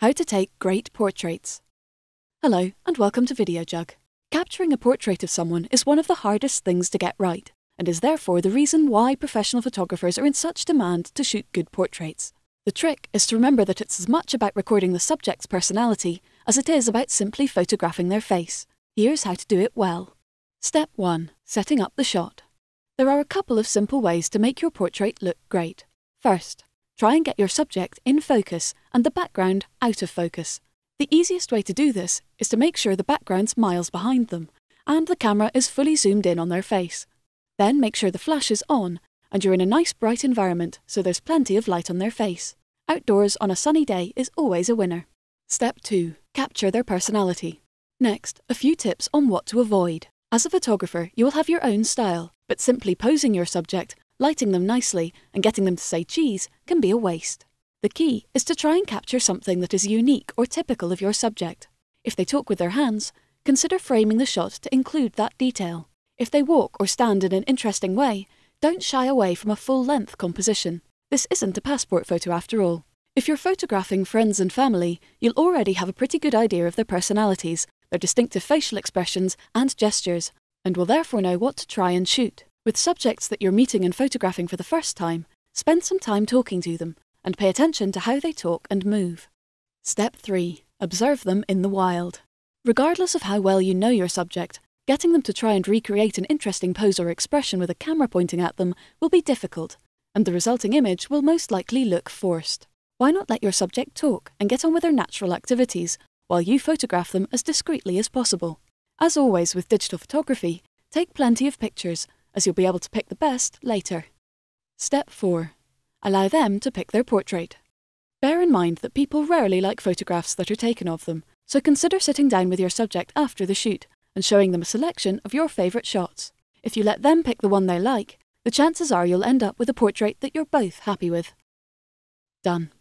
How to take great portraits. Hello and welcome to Videojug. Capturing a portrait of someone is one of the hardest things to get right, and is therefore the reason why professional photographers are in such demand to shoot good portraits. The trick is to remember that it's as much about recording the subject's personality as it is about simply photographing their face. Here's how to do it well. Step 1. Setting up the shot. There are a couple of simple ways to make your portrait look great. First, try and get your subject in focus and the background out of focus. The easiest way to do this is to make sure the background's miles behind them and the camera is fully zoomed in on their face. Then make sure the flash is on and you're in a nice bright environment so there's plenty of light on their face. Outdoors on a sunny day is always a winner. Step 2. Capture their personality. Next, a few tips on what to avoid. As a photographer, you will have your own style, but simply posing your subject, lighting them nicely and getting them to say cheese can be a waste. The key is to try and capture something that is unique or typical of your subject. If they talk with their hands, consider framing the shot to include that detail. If they walk or stand in an interesting way, don't shy away from a full-length composition. This isn't a passport photo after all. If you're photographing friends and family, you'll already have a pretty good idea of their personalities, their distinctive facial expressions and gestures, and will therefore know what to try and shoot. With subjects that you're meeting and photographing for the first time, spend some time talking to them and pay attention to how they talk and move. Step 3. Observe them in the wild. Regardless of how well you know your subject, getting them to try and recreate an interesting pose or expression with a camera pointing at them will be difficult, and the resulting image will most likely look forced. Why not let your subject talk and get on with their natural activities, while you photograph them as discreetly as possible? As always with digital photography, take plenty of pictures, as you'll be able to pick the best later. Step 4. Allow them to pick their portrait. Bear in mind that people rarely like photographs that are taken of them, so consider sitting down with your subject after the shoot and showing them a selection of your favourite shots. If you let them pick the one they like, the chances are you'll end up with a portrait that you're both happy with. Done.